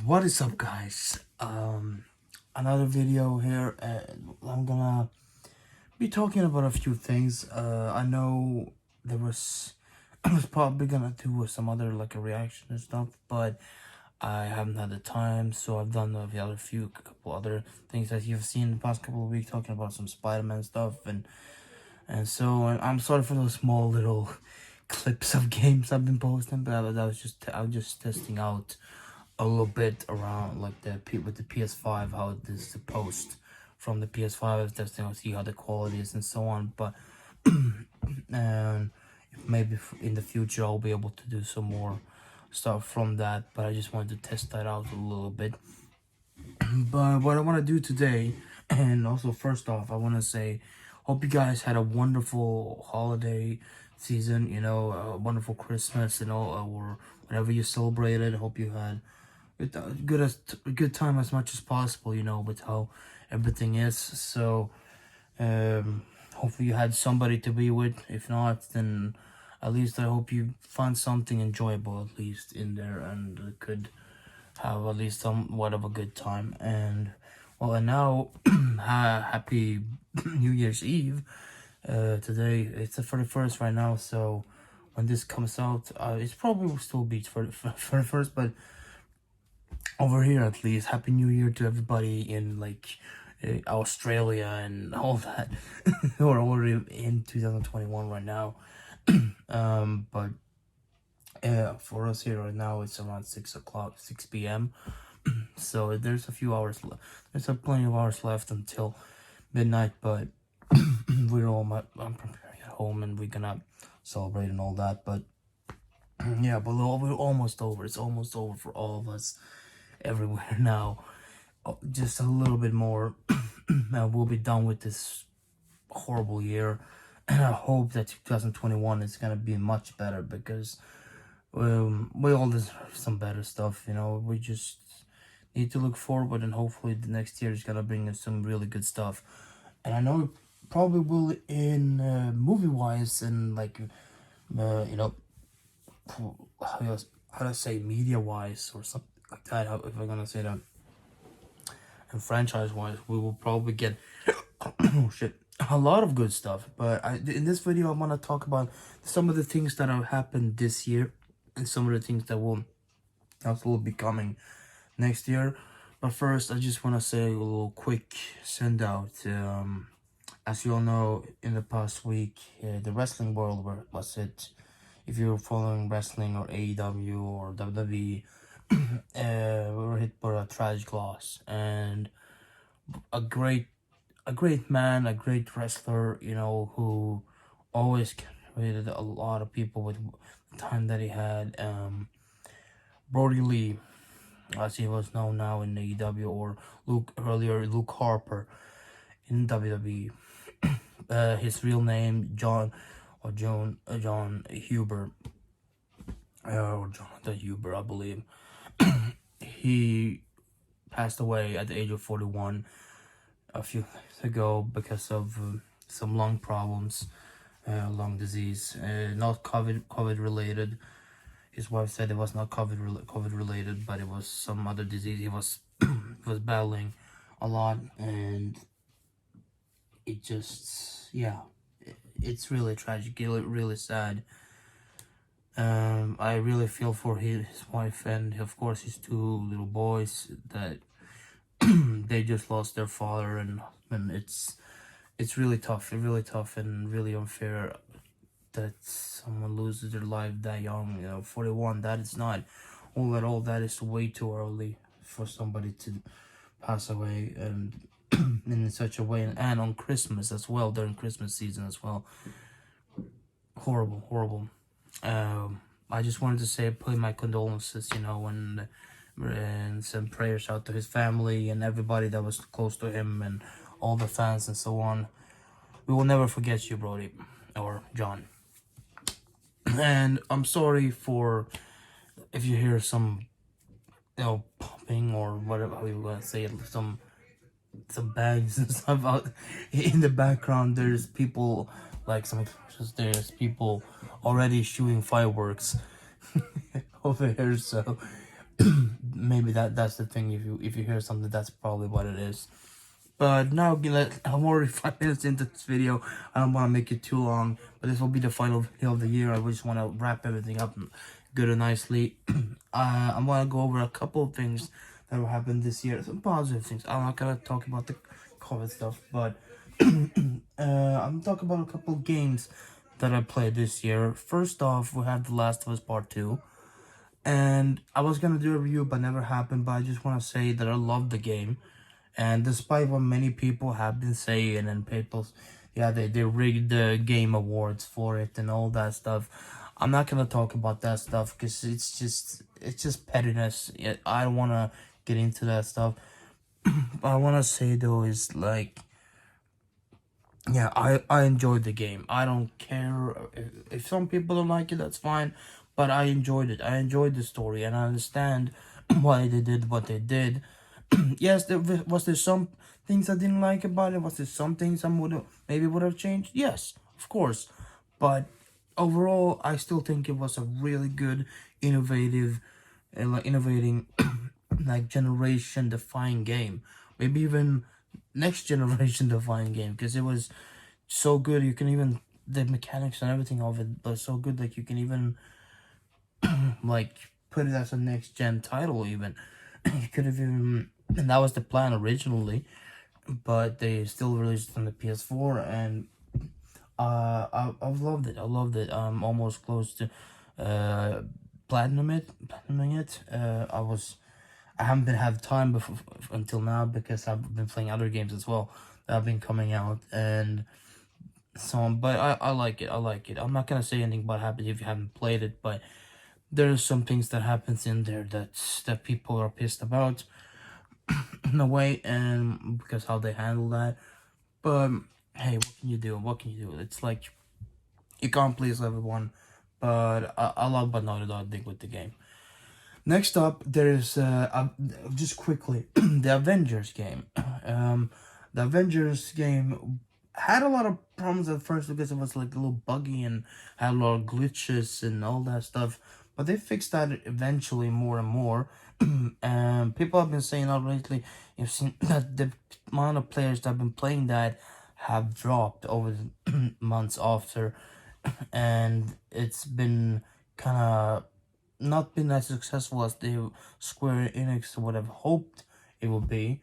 What is up, guys? Another video here, and I'm gonna be talking about a few things. I know there was I was probably gonna do some other like a reaction and stuff, but I haven't had the time, so I've done the other couple other things that you've seen the past couple of weeks, talking about some Spider-Man stuff, and I'm sorry for those small little clips of games I've been posting, but I was just testing out a little bit around like with the PS5, how it is the post from the PS5. I was testing out, see how the quality is and so on. But and maybe in the future I'll be able to do some more stuff from that. But I just wanted to test that out a little bit. But what I want to do today, and also first off, I want to say, hope you guys had a wonderful holiday season. You know, a wonderful Christmas, or whatever you celebrated. Hope you had good time as much as possible. You know, with how everything is. So, hopefully you had somebody to be with. If not, then at least I hope you found something enjoyable at least in there and could have at least somewhat of a good time. And now happy New Year's Eve. Today it's the 31st right now, so when this comes out, it's probably will still be for the first, but over here at least, happy New Year to everybody in like Australia and all that. We're already in 2021 right now. But for us here right now, it's around 6 o'clock, 6 p.m. So there's a few hours left. There's plenty of hours left until midnight, but I'm preparing at home and we're gonna celebrate and all that. But yeah, but we're almost over. It's almost over for all of us everywhere now. Just a little bit more, and we'll be done with this horrible year. And I hope that 2021 is gonna be much better because we all deserve some better stuff. You know, we just need to look forward, and hopefully the next year is gonna bring us some really good stuff. And I know it probably will in movie wise and like you know, how to say, media wise or something like that. If I'm gonna say that, and franchise wise, we will probably get oh shit, a lot of good stuff. But in this video, I want to talk about some of the things that have happened this year and some of the things that will also be coming next year. But first, I just want to say a little quick send out. As you all know, in the past week, the wrestling world was it. If you're following wrestling or AEW or WWE, we were hit by a tragic loss, and a great man, a great wrestler, you know, who always captivated a lot of people with the time that he had. Brody Lee, as he was known now in AEW, or Luke Harper in WWE. His real name John Huber, or Jonathan Huber, I believe. He passed away at the age of 41 a few days ago because of some lung problems, lung disease, not COVID related. His wife said it was not COVID related, but it was some other disease he was was battling a lot, and it just, yeah, it's really tragic, really sad. I really feel for his wife and of course his two little boys that they just lost their father, and it's really tough, and really unfair that someone loses their life that young. You know, 41. That is not all at all. That is way too early for somebody to pass away, and in such a way, and on Christmas as well, during Christmas season as well. Horrible. I just wanted to say, put my condolences, you know, and send prayers out to his family and everybody that was close to him and all the fans and so on. We will never forget you, Brody, or John. And I'm sorry for if you hear some, you know, popping or whatever how you want to say it, some bags and stuff out in the background. There's people, like some explosions. There's people already shooting fireworks over here. So Maybe that's the thing. If you hear something, that's probably what it is. But now, I'm already 5 minutes into this video. I don't want to make it too long, but this will be the final video of the year. I just want to wrap everything up good and nicely. I want to go over a couple of things that will happen this year. Some positive things. I'm not gonna talk about the COVID stuff, but I'm talking about a couple of games that I played this year. First off, we have The Last of Us Part 2. And I was gonna do a review, but never happened. But I just want to say that I love the game. And despite what many people have been saying, and people, yeah, they rigged the game awards for it and all that stuff. I'm not gonna talk about that stuff because it's just pettiness. I don't wanna get into that stuff. What I wanna say though is like, yeah, I enjoyed the game. I don't care if some people don't like it, that's fine. But I enjoyed it. I enjoyed the story, and I understand why they did what they did. Yes, there some things I didn't like about it. Was there some things I would have changed? Yes, of course. But overall, I still think it was a really good, innovative, innovating, like generation defining game. Maybe even next generation defining game, because it was so good. You can even the mechanics and everything of it was so good that you can even like put it as a next gen title. Even you could have even, and that was the plan originally, but they still released it on the PS4, and I've loved it. I loved it. I'm almost close to platinuming it. I haven't been have time before until now because I've been playing other games as well that have been coming out and so on. But I like it. I like it. I'm not gonna say anything about happens if you haven't played it, but there's some things that happens in there that people are pissed about in a way, and because how they handle that. But hey, what can you do? What can you do? It's like you can't please everyone. But I love but Naughty Dog did with the game. Next up, there's just quickly the Avengers game. The Avengers game had a lot of problems at first because it was like a little buggy and had a lot of glitches and all that stuff. But they fixed that eventually more and more. And people have been saying out lately, you've seen that the amount of players that have been playing that have dropped over the months after, and it's been kind of not been as successful as the Square Enix would have hoped it would be.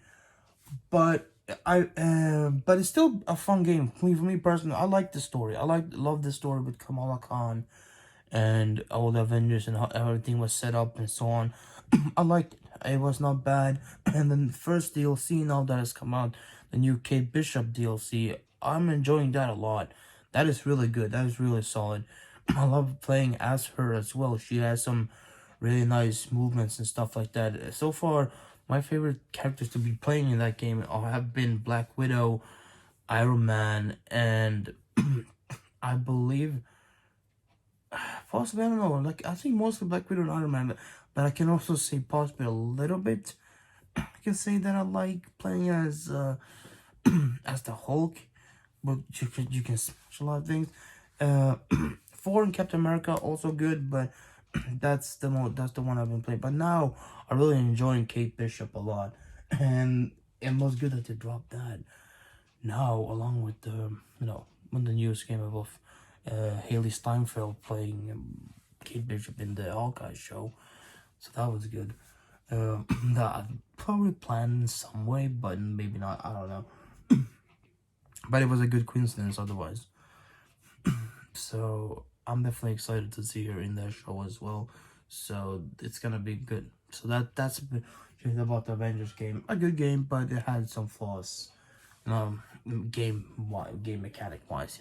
But but it's still a fun game. For me personally, I like the story. Love the story with Kamala Khan and all the Avengers and how everything was set up and so on. I liked it. It was not bad. And then the first DLC now that has come out, the new Kate Bishop DLC, I'm enjoying that a lot. That is really good. That is really solid. I love playing as her as well. She has some really nice movements and stuff like that. So far, my favorite characters to be playing in that game have been Black Widow, Iron Man, and I believe possibly, I don't know, like I think mostly Black Widow and Iron Man, but I can also say possibly a little bit. I can say that I like playing as as the Hulk, but you can smash a lot of things. Thor and Captain America also good, but that's the one I've been playing. But now I'm really enjoying Kate Bishop a lot, and it was good that they dropped that now along with the when the news came of Haley Steinfeld playing Kate Bishop in the Hawkeye show, so that was good. That I'd probably planned in some way, but maybe not. I don't know. But it was a good coincidence otherwise. So I'm definitely excited to see her in that show as well. So it's gonna be good. So that's about the Avengers game. A good game, but it had some flaws. Game mechanic wise.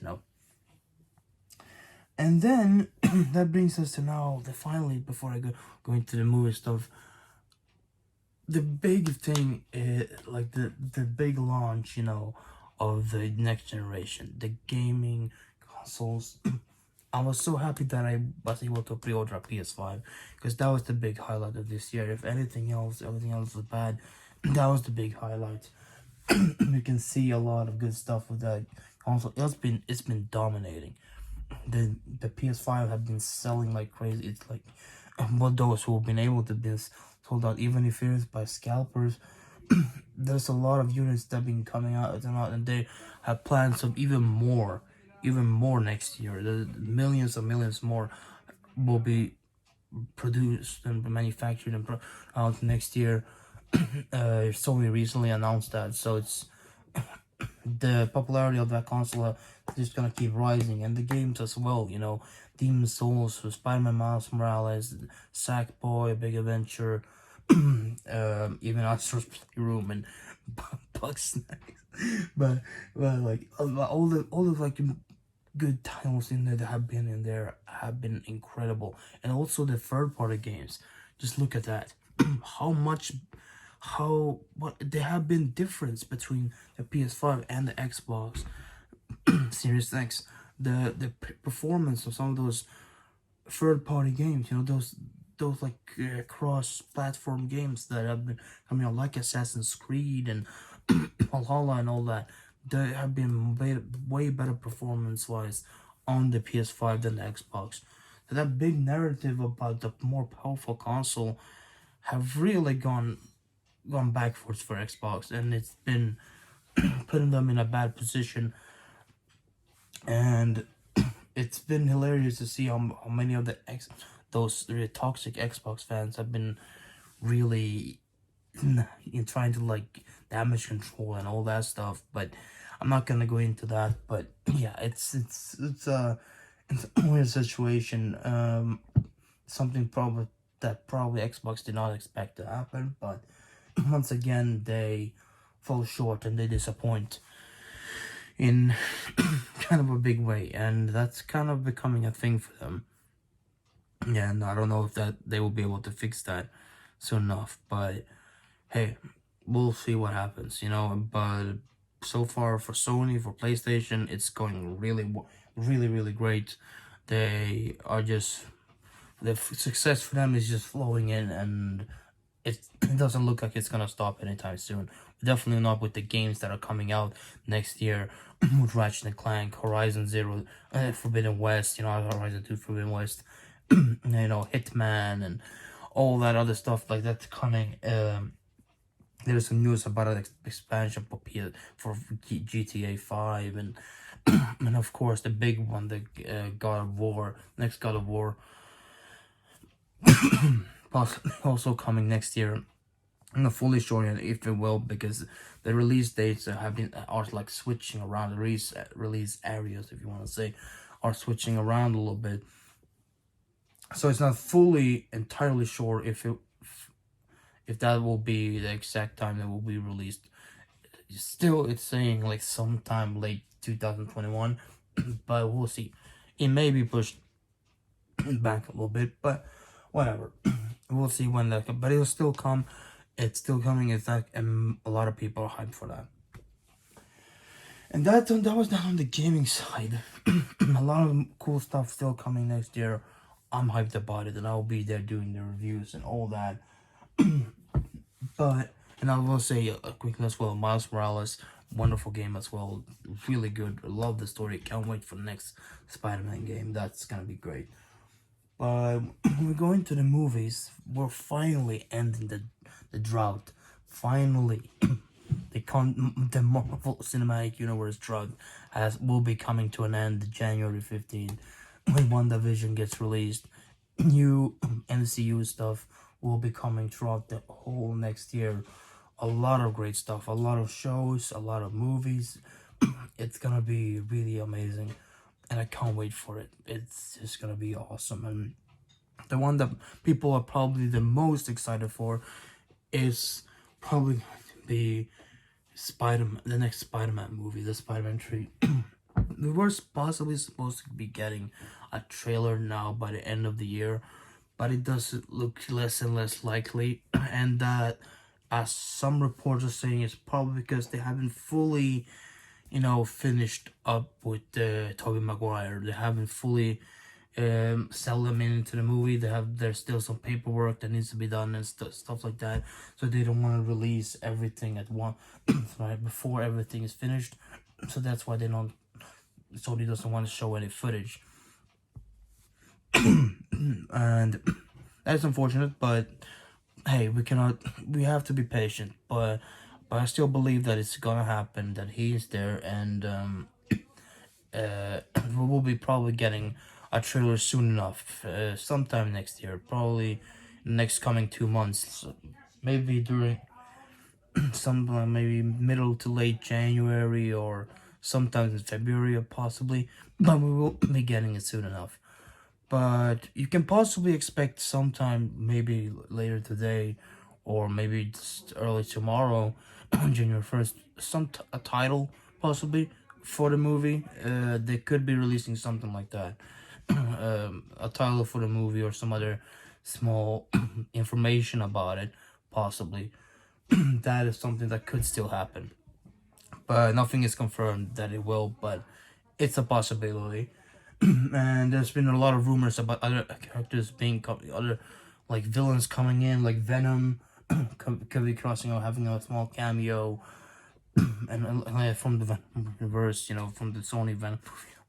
And then that brings us to now finally, before I go into the movie stuff, the big thing is like the big launch, of the next generation, the gaming consoles. I was so happy that I was able to pre-order a PS5 because that was the big highlight of this year. If anything else, everything else was bad, that was the big highlight. You can see a lot of good stuff with that console. It's been dominating. The PS5 have been selling like crazy. It's like those who have been able to be pulled out, even if it is by scalpers. There's a lot of units that have been coming out and they have plans of even more next year. The millions and millions more will be produced and manufactured and out next year. Sony recently announced that, so it's the popularity of that console is just gonna keep rising, and the games as well. You know, Demon's Souls, Spider-Man, Miles Morales, Sackboy, Big Adventure, even Astro's Playroom and Bugsnax. but like all the like good titles in there that have been in there have been incredible, and also the third-party games. Just look at that. What there have been difference between the PS5 and the Xbox Series X. The performance of some of those third-party games, you know, those like cross-platform games that have been coming out, like Assassin's Creed and Valhalla and all that. They have been way better performance-wise on the PS5 than the Xbox. So that big narrative about the more powerful console have really gone backwards for Xbox, and it's been putting them in a bad position. And it's been hilarious to see how many of those really toxic Xbox fans have been really trying to like damage control and all that stuff. But I'm not gonna go into that. But yeah, it's a weird situation. Something probably Xbox did not expect to happen, but once again they fall short and they disappoint in kind of a big way, and that's kind of becoming a thing for them. Yeah, and I don't know if that they will be able to fix that soon enough, but hey, we'll see what happens, you know. But so far for Sony, for PlayStation, it's going really great. They are just, the success for them is just flowing in, and it doesn't look like it's gonna stop anytime soon. Definitely not with the games that are coming out next year with Ratchet and Clank, Horizon Zero, Forbidden West, you know, Horizon 2 Forbidden West, you know, Hitman and all that other stuff like that's coming. There's some news about an expansion for GTA 5 and and of course the big one, the next God of War, also coming next year. I'm not fully sure yet if it will, because the release dates are like switching around. The release areas, if you want to say, are switching around a little bit. So it's not fully entirely sure if that will be the exact time that will be released. Still, it's saying like sometime late 2021, but we'll see. It may be pushed back a little bit, but whatever. We'll see when that, but it'll still come. It's still coming. It's like, and a lot of people are hyped for that. And that was that on the gaming side. A lot of cool stuff still coming next year. I'm hyped about it, and I'll be there doing the reviews and all that. But, and I will say quickly as well, Miles Morales, wonderful game as well, really good. I love the story. Can't wait for the next Spider-Man game. That's gonna be great. But we're going to the movies. We're finally ending the drought. Finally, the Marvel Cinematic Universe drought will be coming to an end January 15th when WandaVision gets released. New MCU stuff will be coming throughout the whole next year. A lot of great stuff, a lot of shows, a lot of movies. It's gonna be really amazing, and I can't wait for it. It's just gonna be awesome. And the one that people are probably the most excited for is probably going to be the next Spider-Man movie, the Spider-Man 3. We were possibly supposed to be getting a trailer now by the end of the year, but it does look less and less likely. And that, as some reports are saying, it's probably because they haven't fully, you know, finished up with Tobey Maguire. They haven't fully sell them into the movie. There's still some paperwork that needs to be done and stuff like that, so they don't want to release everything at once right before everything is finished. So that's why Sony doesn't want to show any footage. And that's unfortunate, but hey, we have to be patient, but I still believe that it's gonna happen, that he is there, and we will be probably getting a trailer soon enough, sometime next year, probably next coming 2 months, maybe during some maybe middle to late January or sometimes in February or possibly, but we will be getting it soon enough. But you can possibly expect sometime maybe later today or maybe just early tomorrow on January 1st a title possibly for the movie. They could be releasing something like that. A title for the movie or some other small information about it possibly. That is something that could still happen, but nothing is confirmed that it will, but it's a possibility. And there's been a lot of rumors about other characters being other like villains coming in, like Venom could be crossing or having a small cameo, and from the Venom universe, from the Sony Venom,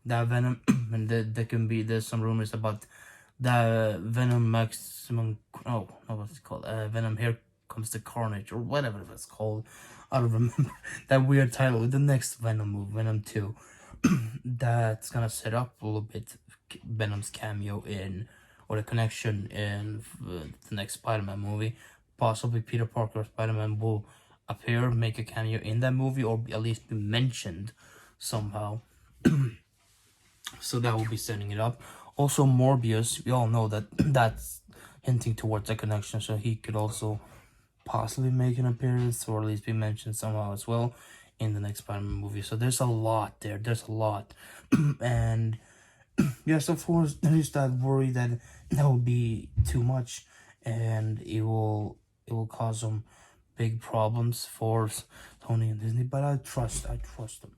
that Venom, and there can be there's some rumors about the Venom Maximum. Oh, no, what's it called? Venom Here Comes the Carnage or whatever it's called. I don't remember that weird title. The next Venom movie, Venom 2. That's gonna set up a little bit Venom's cameo in, or the connection in the next Spider-Man movie. Possibly Peter Parker Spider-Man will appear, make a cameo in that movie, or at least be mentioned somehow. So that will be setting it up. Also, Morbius, we all know that that's hinting towards a connection, so he could also possibly make an appearance or at least be mentioned somehow as well in the next Spider-Man movie. So there's a lot there. There's a lot. And yes, of course, there is that worry that will be too much and it will cause some big problems for Sony and Disney. But I trust them.